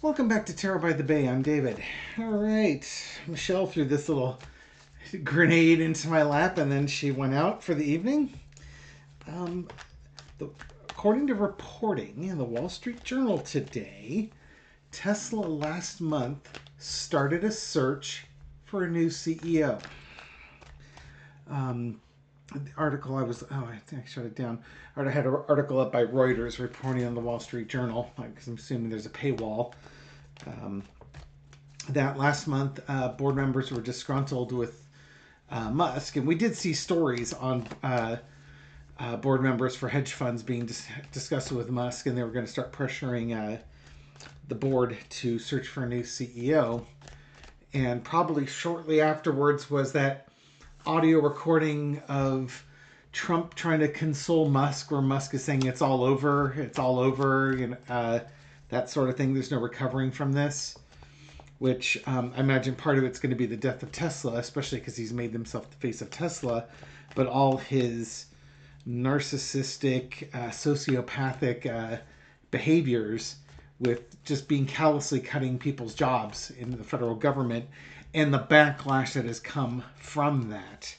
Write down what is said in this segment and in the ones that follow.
Welcome back to Terror by the Bay. I'm David. All right. Michelle threw this little grenade into my lap and then she went out for the evening. Um, According to reporting in the Wall Street Journal today, Tesla last month started a search for a new CEO. The article I think I shut it down. I had an article up by Reuters reporting on the Wall Street Journal because I'm assuming there's a paywall. Um, that last month, board members were disgruntled with Musk, and we did see stories on board members for hedge funds being discussed with Musk, and they were going to start pressuring the board to search for a new CEO. And probably shortly afterwards was that audio recording of Trump trying to console Musk, where Musk is saying it's all over, that sort of thing. There's no recovering from this. Which I imagine part of it's going to be the death of Tesla, especially because he's made himself the face of Tesla. But all his narcissistic, sociopathic behaviors with just being callously cutting people's jobs in the federal government and the backlash that has come from that,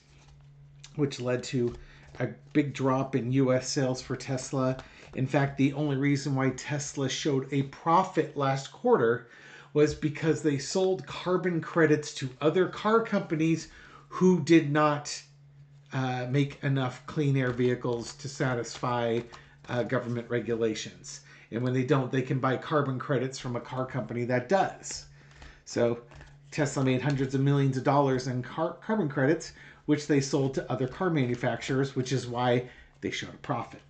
which led to a big drop in U.S. sales for Tesla. In fact, the only reason why Tesla showed a profit last quarter was because they sold carbon credits to other car companies who did not make enough clean air vehicles to satisfy government regulations. And when they don't, they can buy carbon credits from a car company that does. So Tesla made hundreds of millions of dollars in carbon credits, which they sold to other car manufacturers, which is why they showed a profit.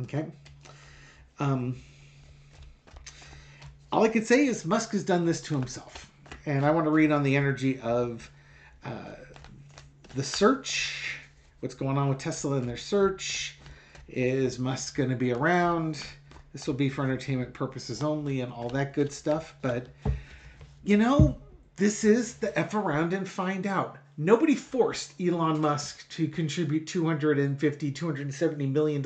Okay. All I could say is Musk has done this to himself. And I want to read on the energy of the search, what's going on with Tesla in their search. Is Musk going to be around? This will be for entertainment purposes only and all that good stuff. But, this is the F around and find out. Nobody forced Elon Musk to contribute $250, $270 million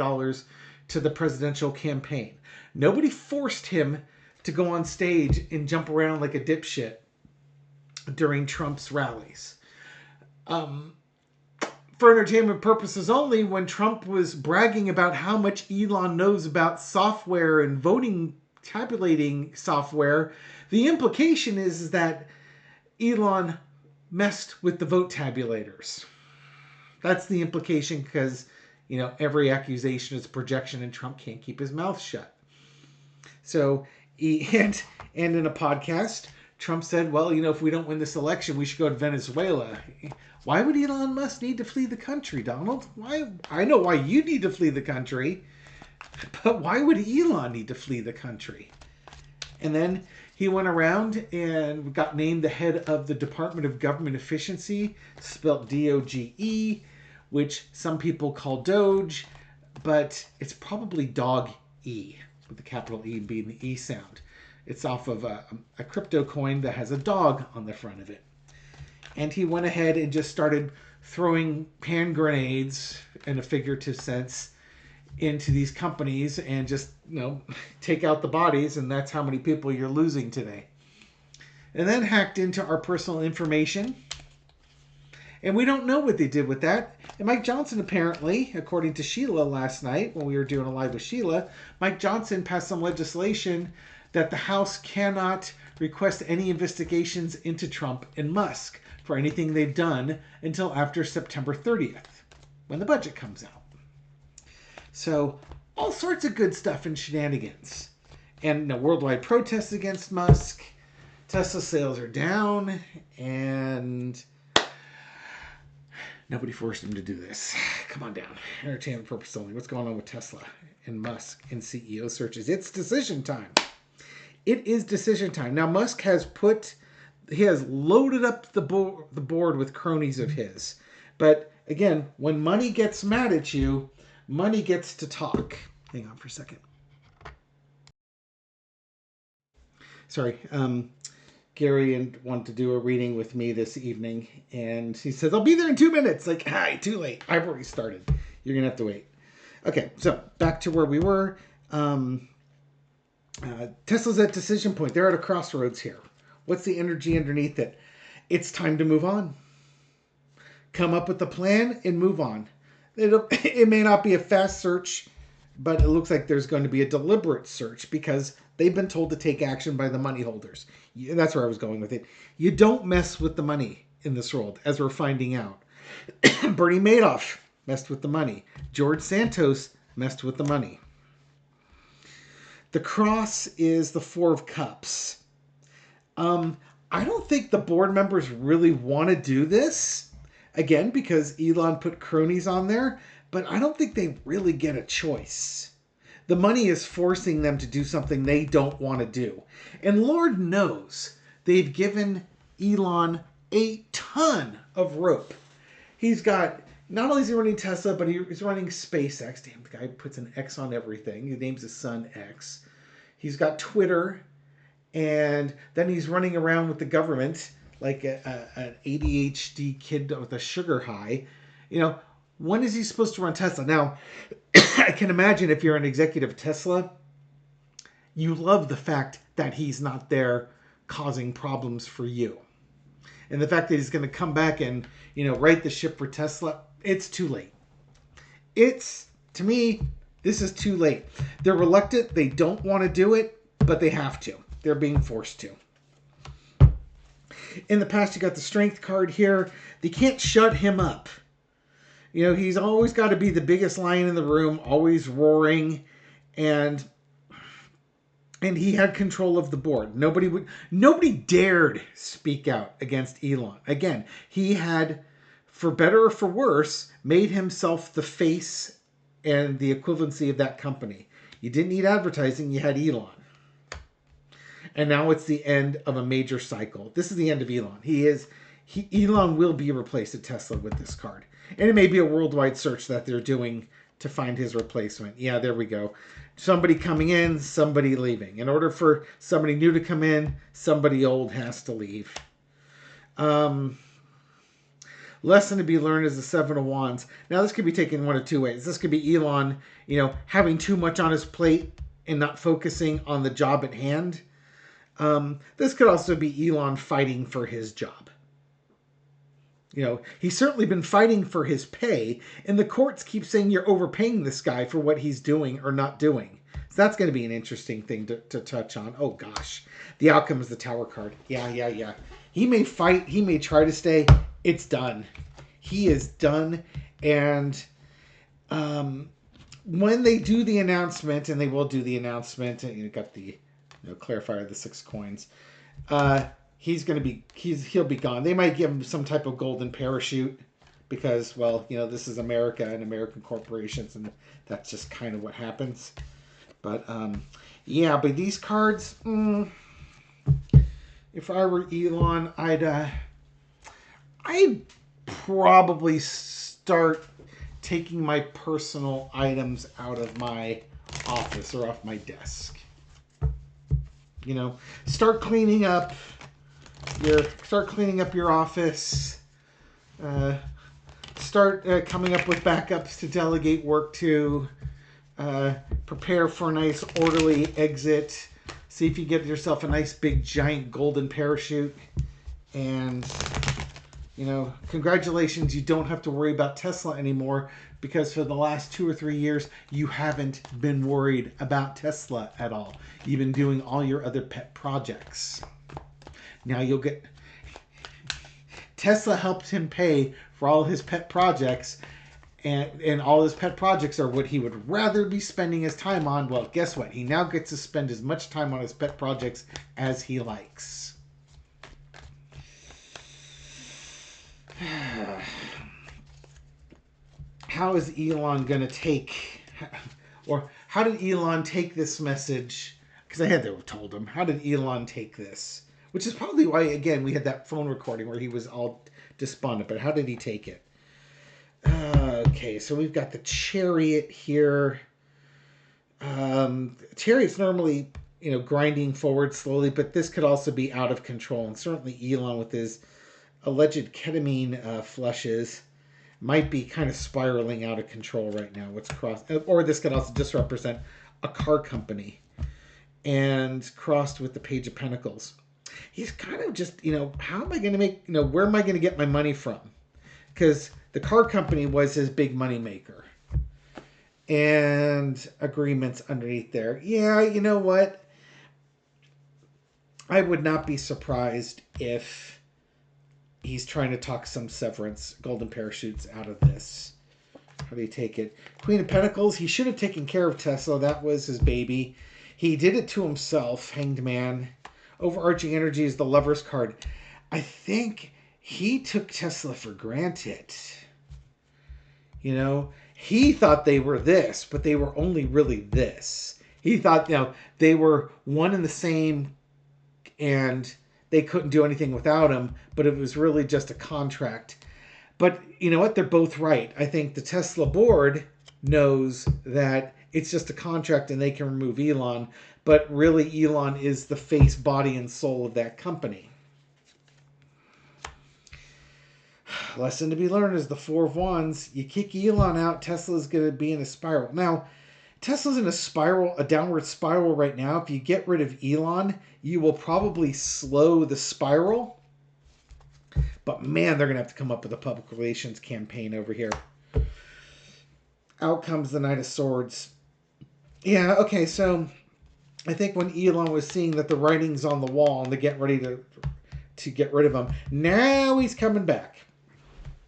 to the presidential campaign. Nobody forced him to go on stage and jump around like a dipshit during Trump's rallies. For entertainment purposes only, when Trump was bragging about how much Elon knows about software and voting tabulating software, the implication is that Elon messed with the vote tabulators. That's the implication because, every accusation is a projection and Trump can't keep his mouth shut. So, and in a podcast, Trump said, well, if we don't win this election, we should go to Venezuela. Why would Elon Musk need to flee the country, Donald? Why? I know why you need to flee the country, but why would Elon need to flee the country? And then he went around and got named the head of the Department of Government Efficiency, spelled DOGE, which some people call Doge, but it's probably Dog E, with the capital E being the E sound. It's off of a crypto coin that has a dog on the front of it. And he went ahead and just started throwing hand grenades in a figurative sense into these companies and just, take out the bodies. And that's how many people you're losing today. And then hacked into our personal information. And we don't know what they did with that. And Mike Johnson, apparently, according to Sheila last night, when we were doing a live with Sheila, Mike Johnson passed some legislation that the House cannot request any investigations into Trump and Musk for anything they've done until after September 30th, when the budget comes out. So, all sorts of good stuff and shenanigans. And worldwide protests against Musk. Tesla sales are down, and nobody forced him to do this. Come on down. Entertainment purpose only. What's going on with Tesla and Musk and CEO searches? It's decision time. It is decision time. Now, Musk has loaded up the board with cronies of his. But again, when money gets mad at you, money gets to talk. Hang on for a second. Sorry. Gary wanted to do a reading with me this evening. And he says, I'll be there in 2 minutes. Like, hi, too late. I've already started. You're going to have to wait. Okay, so back to where we were. Tesla's at decision point. They're at a crossroads here. What's the energy underneath it? It's time to move on. Come up with a plan and move on. It may not be a fast search, but it looks like there's going to be a deliberate search because they've been told to take action by the money holders. That's where I was going with it. You don't mess with the money in this world, as we're finding out. Bernie Madoff messed with the money. George Santos messed with the money. The cross is the Four of Cups. I don't think the board members really want to do this. Again, because Elon put cronies on there. But I don't think they really get a choice. The money is forcing them to do something they don't want to do. And Lord knows they've given Elon a ton of rope. He's got, not only is he running Tesla, but he's running SpaceX. Damn, the guy puts an X on everything. He names his son X. He's got Twitter. And then he's running around with the government like an ADHD kid with a sugar high. You know, when is he supposed to run Tesla? Now, I can imagine if you're an executive of Tesla, you love the fact that he's not there causing problems for you. And the fact that he's going to come back and, right the ship for Tesla, it's too late. To me, this is too late. They're reluctant. They don't want to do it, but they have to. They're being forced to. In the past, you got the strength card here. They can't shut him up. He's always got to be the biggest lion in the room, always roaring, and he had control of the board. Nobody dared speak out against Elon. Again, he had, for better or for worse, made himself the face and the equivalency of that company. You didn't need advertising, you had Elon. And now it's the end of a major cycle. This is the end of Elon. Elon will be replaced at Tesla with this card. And it may be a worldwide search that they're doing to find his replacement. Yeah, there we go. Somebody coming in, somebody leaving. In order for somebody new to come in, somebody old has to leave. Lesson to be learned is the Seven of Wands. Now, this could be taken one of two ways. This could be Elon, having too much on his plate and not focusing on the job at hand. This could also be Elon fighting for his job. He's certainly been fighting for his pay, and the courts keep saying you're overpaying this guy for what he's doing or not doing. So that's going to be an interesting thing to touch on. Oh, gosh. The outcome is the Tower card. Yeah. He may fight. He may try to stay. It's done. He is done. And when they do the announcement, and they will do the announcement, and you got the clarifier of the 6 coins, he'll be gone. They might give him some type of golden parachute because, this is America and American corporations, and that's just kind of what happens. But but these cards, if I were Elon, I'd probably start taking my personal items out of my office or off my desk. Start cleaning up your office. Start coming up with backups to delegate work to. Prepare for a nice orderly exit. See if you get yourself a nice big giant golden parachute. And congratulations, you don't have to worry about Tesla anymore, because for the last 2 or 3 years, you haven't been worried about Tesla at all. You've been doing all your other pet projects. Now you'll get... Tesla helped him pay for all his pet projects, and all his pet projects are what he would rather be spending his time on. Well, guess what? He now gets to spend as much time on his pet projects as he likes. How is Elon going to take, or how did Elon take this message? Because I had to have told him. How did Elon take this? Which is probably why, again, we had that phone recording where he was all despondent. But how did he take it? Okay, so we've got the Chariot here. Chariot's normally, grinding forward slowly, but this could also be out of control. And certainly Elon, with his alleged ketamine flushes, might be kind of spiraling out of control right now. Or this could also just represent a car company. and crossed with the Page of Pentacles. He's kind of just, how am I going to make, where am I going to get my money from? Because the car company was his big money maker. And agreements underneath there. Yeah, you know what? I would not be surprised if he's trying to talk some severance, golden parachutes out of this. How do you take it? Queen of Pentacles, he should have taken care of Tesla. That was his baby. He did it to himself, Hanged Man. Overarching energy is the Lover's card. I think he took Tesla for granted. He thought they were this, but they were only really this. He thought, they were one and the same and they couldn't do anything without him, but it was really just a contract. But you know what? They're both right. I think the Tesla board knows that it's just a contract and they can remove Elon, but really Elon is the face, body, and soul of that company. Lesson to be learned is the Four of Wands. You kick Elon out, Tesla's going to be in a spiral. Now, Tesla's in a downward spiral right now. If you get rid of Elon, you will probably slow the spiral. But man, they're going to have to come up with a public relations campaign over here. Out comes the Knight of Swords. Yeah, okay, so I think when Elon was seeing that the writing's on the wall and they get ready to get rid of him, now he's coming back.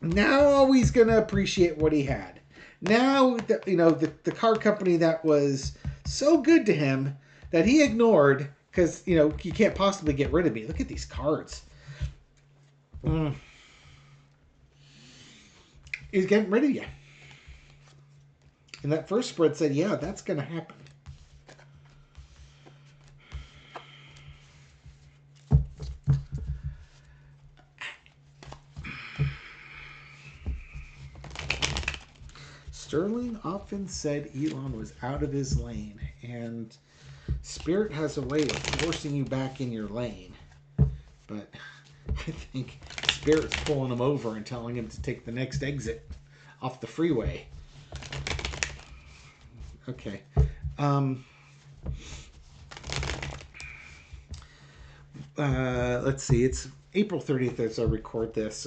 Now he's going to appreciate what he had. Now, the car company that was so good to him that he ignored because, you can't possibly get rid of me. Look at these cards. He's getting rid of you. And that first spread said, yeah, that's going to happen. Sterling often said Elon was out of his lane, and Spirit has a way of forcing you back in your lane. But I think Spirit's pulling him over and telling him to take the next exit off the freeway. Okay. Let's see. It's April 30th as I record this.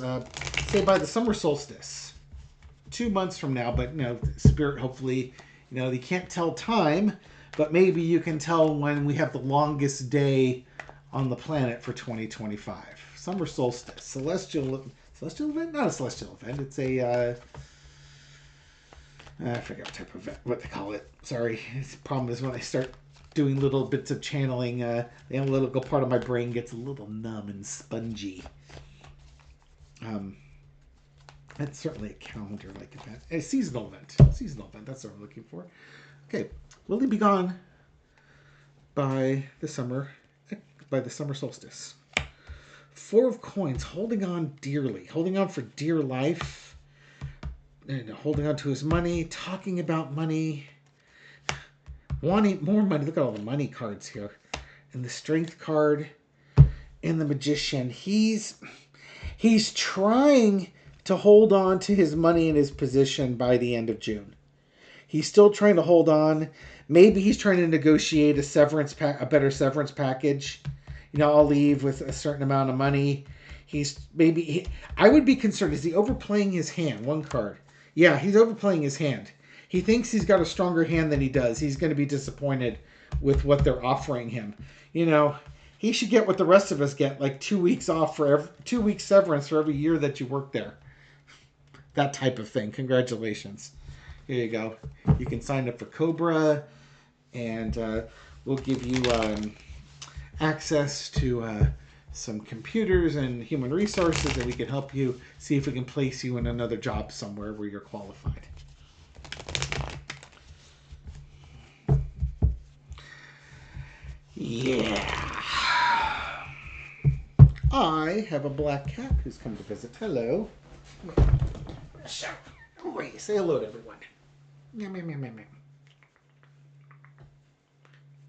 Say by the summer solstice. 2 months from now, but Spirit hopefully, you can't tell time, but maybe you can tell when we have the longest day on the planet for 2025. Summer solstice, celestial event, not a celestial event. It's a I forget what type of event, what they call it. Sorry, the problem is when I start doing little bits of channeling, the analytical part of my brain gets a little numb and spongy. That's certainly a calendar-like event. A seasonal event. That's what I'm looking for. Okay. Will he be gone by the summer solstice? Four of Coins. Holding on dearly. Holding on for dear life. And holding on to his money. Talking about money. Wanting more money. Look at all the money cards here. And the Strength card. And the Magician. He's trying to hold on to his money and his position by the end of June. He's still trying to hold on. Maybe he's trying to negotiate a better severance package. I'll leave with a certain amount of money. I would be concerned. Is he overplaying his hand? One card. Yeah, he's overplaying his hand. He thinks he's got a stronger hand than he does. He's going to be disappointed with what they're offering him. He should get what the rest of us get, like 2 weeks off for 2 weeks severance for every year that you work there. That type of thing. Congratulations. Here you go. You can sign up for Cobra, and we'll give you access to some computers and human resources, and we can help you see if we can place you in another job somewhere where you're qualified. Yeah. I have a black cat who's come to visit. Hello. Wait, say hello to everyone. Meow, meow, meow, meow, meow.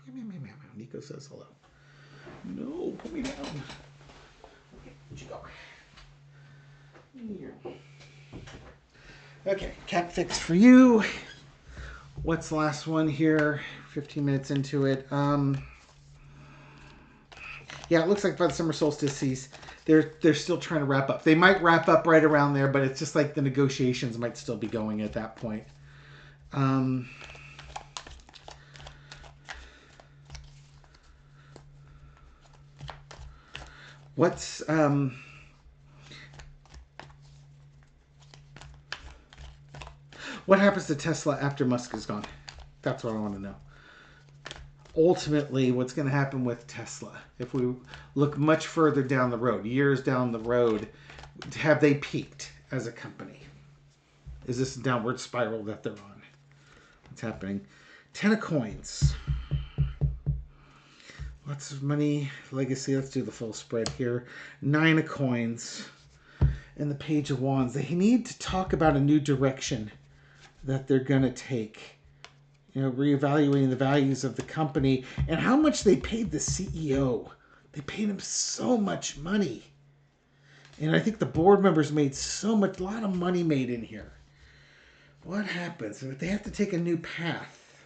Meow, meow, meow, meow. Nico says hello. No, put me down. Where'd you go? Here. Okay, cat fix for you. What's the last one here? 15 minutes into it. Yeah, it looks like by the summer solstice, they're still trying to wrap up. They might wrap up right around there, but it's just like the negotiations might still be going at that point. What's what happens to Tesla after Musk is gone? That's what I want to know. Ultimately, what's going to happen with Tesla? If we look much further down the road, years down the road, have they peaked as a company? Is this a downward spiral that they're on? What's happening? 10 of coins. Lots of money. Legacy. Let's do the full spread here. 9 of coins. And the Page of Wands. They need to talk about a new direction that they're going to take. You know, reevaluating the values of the company and how much they paid the CEO. They paid him so much money. And I think the board members made a lot of money made in here. What happens? They have to take a new path.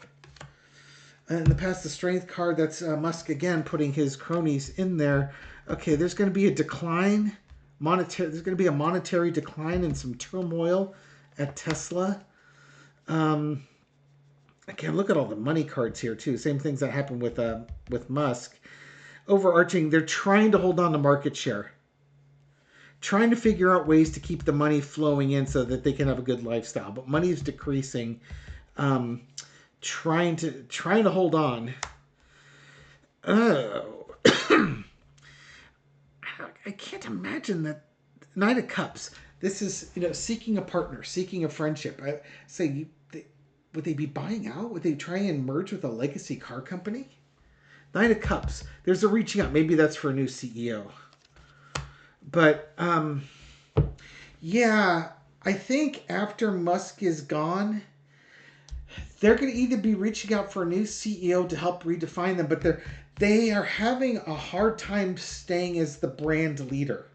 In the past, the strength card, that's Musk again putting his cronies in there. Okay, there's going to be a decline. There's going to be a monetary decline and some turmoil at Tesla. Again, look at all the money cards here too. Same things that happened with Musk. Overarching, they're trying to hold on to market share. Trying to figure out ways to keep the money flowing in so that they can have a good lifestyle. But money is decreasing. Trying to hold on. Oh. I can't imagine that. Knight of Cups. This is, seeking a partner, seeking a friendship. I say, would they be buying out? Would they try and merge with a legacy car company? Knight of Cups. There's a reaching out. Maybe that's for a new CEO. But, yeah, I think after Musk is gone, they're going to either be reaching out for a new CEO to help redefine them, but they are having a hard time staying as the brand leader.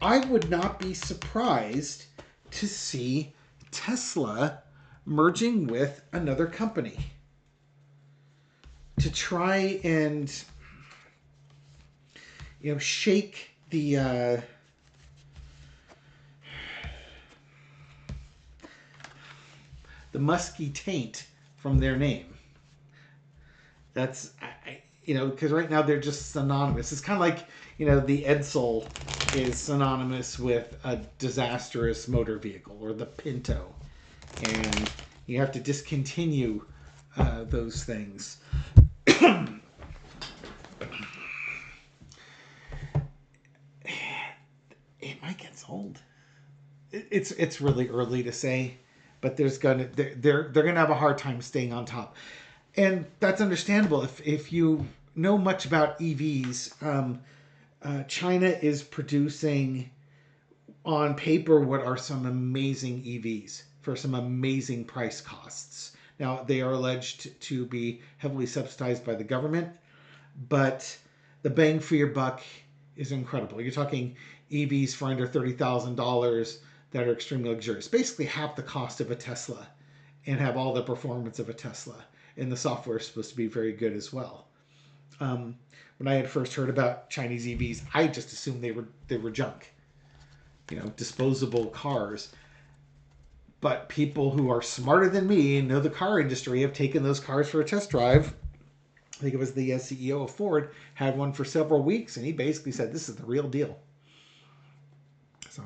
I would not be surprised to see Tesla merging with another company to try and shake the musky taint from their name. That's because right now they're just synonymous. It's kind of like the Edsel is synonymous with a disastrous motor vehicle, or the Pinto, and you have to discontinue those things. It might get sold. It's really early to say, but they're gonna have a hard time staying on top, and that's understandable. If you know much about EVs, China is producing on paper what are some amazing EVs for some amazing price costs. Now, they are alleged to be heavily subsidized by the government, but the bang for your buck is incredible. You're talking EVs for under $30,000 that are extremely luxurious. Basically half the cost of a Tesla and have all the performance of a Tesla. And the software is supposed to be very good as well. When I had first heard about Chinese EVs, I just assumed they were junk. Disposable cars. But people who are smarter than me and know the car industry have taken those cars for a test drive. I think it was the CEO of Ford, had one for several weeks, and he basically said, this is the real deal. So,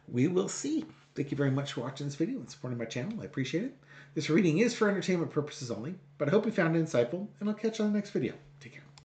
we will see. Thank you very much for watching this video and supporting my channel. I appreciate it. This reading is for entertainment purposes only, but I hope you found it insightful, and I'll catch you on the next video.